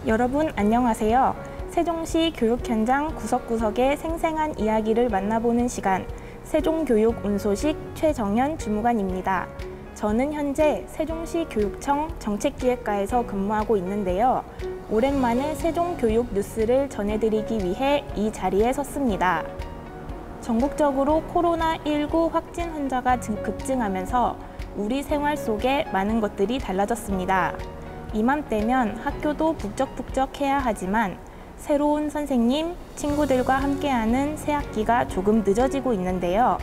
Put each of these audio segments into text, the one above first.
여러분 안녕하세요. 세종시 교육 현장 구석구석의 생생한 이야기를 만나보는 시간, 세종교육운소식 최정현 주무관입니다. 저는 현재 세종시 교육청 정책기획과에서 근무하고 있는데요. 오랜만에 세종교육 뉴스를 전해드리기 위해 이 자리에 섰습니다. 전국적으로 코로나19 확진 환자가 급증하면서 우리 생활 속에 많은 것들이 달라졌습니다. 이맘때면 학교도 북적북적해야 하지만 새로운 선생님, 친구들과 함께하는 새학기가 조금 늦어지고 있는데요.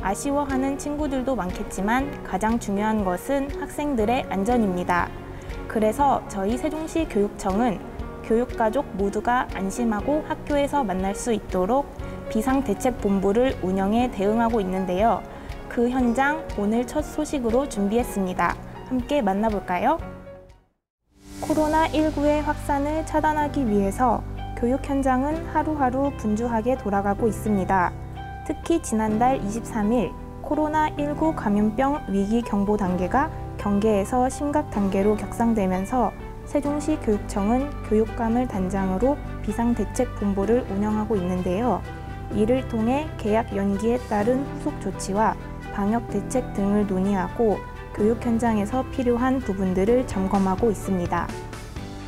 아쉬워하는 친구들도 많겠지만 가장 중요한 것은 학생들의 안전입니다. 그래서 저희 세종시 교육청은 교육가족 모두가 안심하고 학교에서 만날 수 있도록 비상대책본부를 운영해 대응하고 있는데요. 그 현장 오늘 첫 소식으로 준비했습니다. 함께 만나볼까요? 코로나19의 확산을 차단하기 위해서 교육 현장은 하루하루 분주하게 돌아가고 있습니다. 특히 지난달 23일 코로나19 감염병 위기 경보 단계가 경계에서 심각 단계로 격상되면서 세종시 교육청은 교육감을 단장으로 비상대책본부를 운영하고 있는데요. 이를 통해 계약 연기에 따른 후속 조치와 방역 대책 등을 논의하고 교육 현장에서 필요한 부분들을 점검하고 있습니다.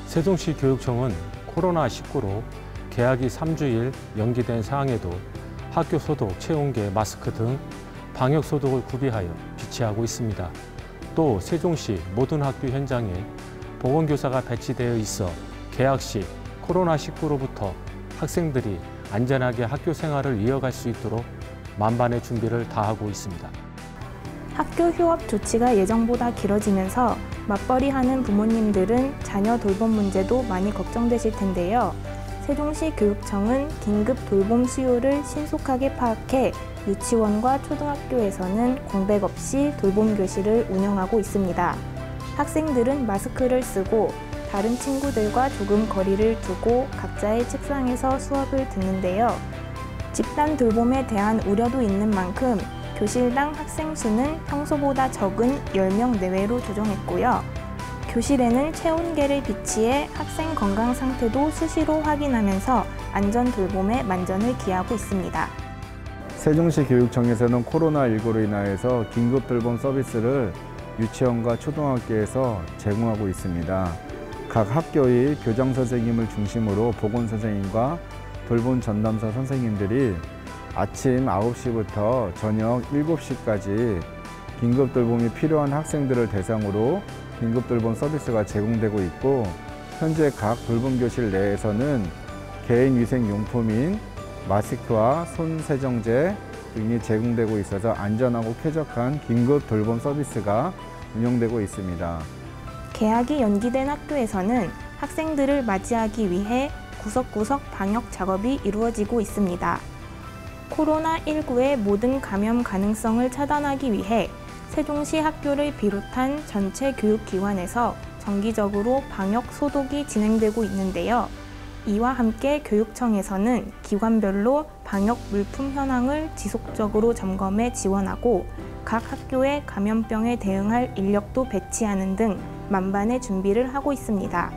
세종시 교육청은 코로나19로 개학이 3주일 연기된 상황에도 학교 소독, 체온계, 마스크 등 방역 소독을 구비하여 비치하고 있습니다. 또 세종시 모든 학교 현장에 보건교사가 배치되어 있어 개학 시 코로나19로부터 학생들이 안전하게 학교 생활을 이어갈 수 있도록 만반의 준비를 다하고 있습니다. 학교 휴업 조치가 예정보다 길어지면서 맞벌이하는 부모님들은 자녀 돌봄 문제도 많이 걱정되실 텐데요. 세종시 교육청은 긴급 돌봄 수요를 신속하게 파악해 유치원과 초등학교에서는 공백 없이 돌봄 교실을 운영하고 있습니다. 학생들은 마스크를 쓰고 다른 친구들과 조금 거리를 두고 각자의 책상에서 수업을 듣는데요. 집단 돌봄에 대한 우려도 있는 만큼 교실당 학생 수는 평소보다 적은 10명 내외로 조정했고요. 교실에는 체온계를 비치해 학생 건강 상태도 수시로 확인하면서 안전 돌봄에 만전을 기하고 있습니다. 세종시 교육청에서는 코로나19로 인하여서 긴급 돌봄 서비스를 유치원과 초등학교에서 제공하고 있습니다. 각 학교의 교장 선생님을 중심으로 보건 선생님과 돌봄 전담사 선생님들이 아침 9시부터 저녁 7시까지 긴급 돌봄이 필요한 학생들을 대상으로 긴급 돌봄 서비스가 제공되고 있고, 현재 각 돌봄 교실 내에서는 개인 위생 용품인 마스크와 손 세정제 등이 제공되고 있어서 안전하고 쾌적한 긴급 돌봄 서비스가 운영되고 있습니다. 개학이 연기된 학교에서는 학생들을 맞이하기 위해 구석구석 방역 작업이 이루어지고 있습니다. 코로나19의 모든 감염 가능성을 차단하기 위해 세종시 학교를 비롯한 전체 교육기관에서 정기적으로 방역 소독이 진행되고 있는데요. 이와 함께 교육청에서는 기관별로 방역 물품 현황을 지속적으로 점검해 지원하고 각 학교에 감염병에 대응할 인력도 배치하는 등 만반의 준비를 하고 있습니다.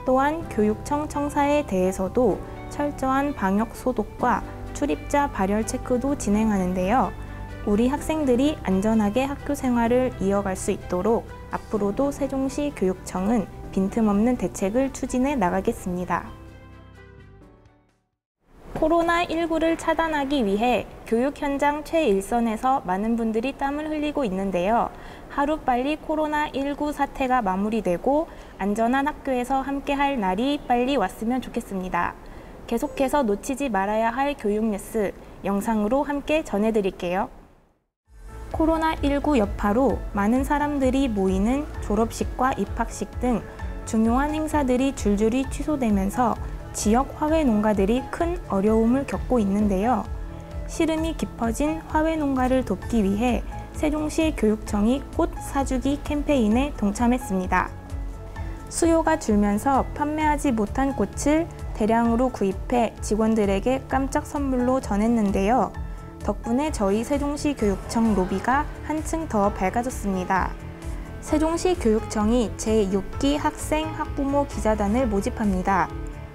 또한 교육청 청사에 대해서도 철저한 방역 소독과 출입자 발열 체크도 진행하는데요. 우리 학생들이 안전하게 학교 생활을 이어갈 수 있도록 앞으로도 세종시 교육청은 빈틈없는 대책을 추진해 나가겠습니다. 코로나19를 차단하기 위해 교육 현장 최일선에서 많은 분들이 땀을 흘리고 있는데요. 하루빨리 코로나19 사태가 마무리되고 안전한 학교에서 함께할 날이 빨리 왔으면 좋겠습니다. 계속해서 놓치지 말아야 할 교육 뉴스 영상으로 함께 전해드릴게요. 코로나19 여파로 많은 사람들이 모이는 졸업식과 입학식 등 중요한 행사들이 줄줄이 취소되면서 지역 화훼 농가들이 큰 어려움을 겪고 있는데요. 시름이 깊어진 화훼 농가를 돕기 위해 세종시 교육청이 꽃 사주기 캠페인에 동참했습니다. 수요가 줄면서 판매하지 못한 꽃을 대량으로 구입해 직원들에게 깜짝 선물로 전했는데요. 덕분에 저희 세종시 교육청 로비가 한층 더 밝아졌습니다. 세종시 교육청이 제6기 학생 학부모 기자단을 모집합니다.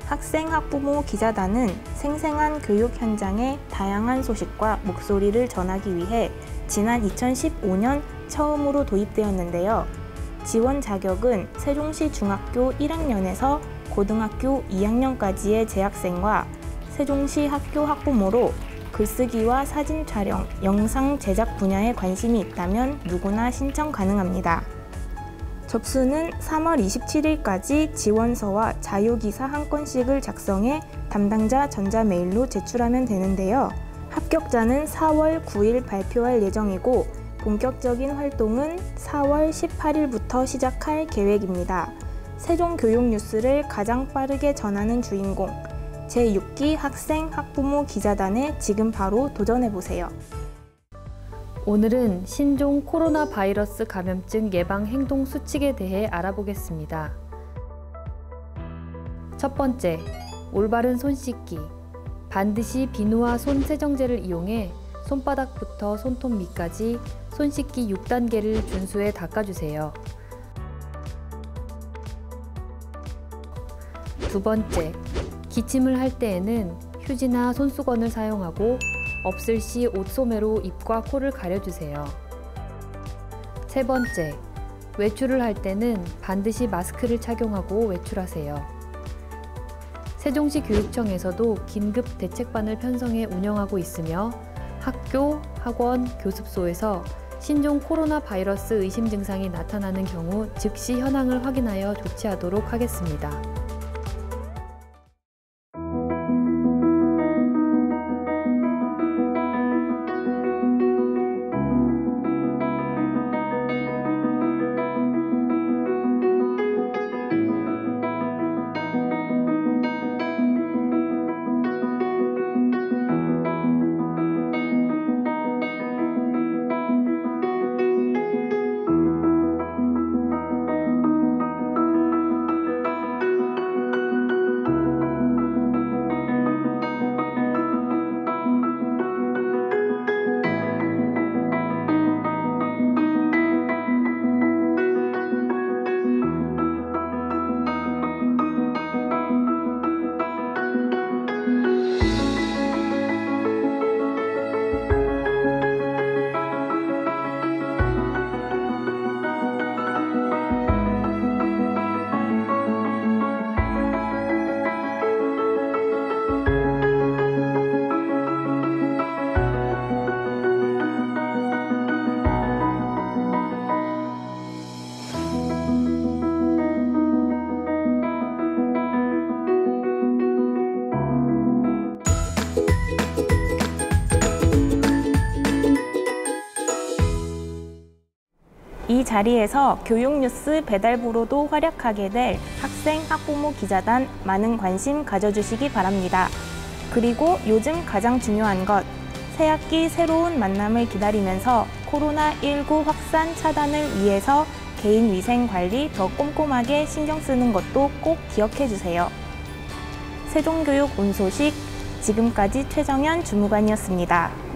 학생 학부모 기자단은 생생한 교육 현장의 다양한 소식과 목소리를 전하기 위해 지난 2015년 처음으로 도입되었는데요. 지원 자격은 세종시 중학교 1학년에서 고등학교 2학년까지의 재학생과 세종시 학교 학부모로 글쓰기와 사진 촬영, 영상 제작 분야에 관심이 있다면 누구나 신청 가능합니다. 접수는 3월 27일까지 지원서와 자유기사 한 건씩을 작성해 담당자 전자메일로 제출하면 되는데요. 합격자는 4월 9일 발표할 예정이고 본격적인 활동은 4월 18일부터 시작할 계획입니다. 세종교육뉴스를 가장 빠르게 전하는 주인공, 제6기 학생 학부모 기자단에 지금 바로 도전해보세요. 오늘은 신종 코로나 바이러스 감염증 예방 행동 수칙에 대해 알아보겠습니다. 첫 번째, 올바른 손 씻기. 반드시 비누와 손 세정제를 이용해 손바닥부터 손톱 밑까지 손 씻기 6단계를 준수해 닦아주세요. 두 번째, 기침을 할 때에는 휴지나 손수건을 사용하고 없을 시 옷소매로 입과 코를 가려주세요. 세 번째, 외출을 할 때는 반드시 마스크를 착용하고 외출하세요. 세종시 교육청에서도 긴급 대책반을 편성해 운영하고 있으며 학교, 학원, 교습소에서 신종 코로나 바이러스 의심 증상이 나타나는 경우 즉시 현황을 확인하여 조치하도록 하겠습니다. 이 자리에서 교육뉴스 배달부로도 활약하게 될 학생 학부모 기자단 많은 관심 가져주시기 바랍니다. 그리고 요즘 가장 중요한 것, 새학기 새로운 만남을 기다리면서 코로나19 확산 차단을 위해서 개인 위생 관리 더 꼼꼼하게 신경 쓰는 것도 꼭 기억해 주세요. 세종교육 온 소식, 지금까지 최정연 주무관이었습니다.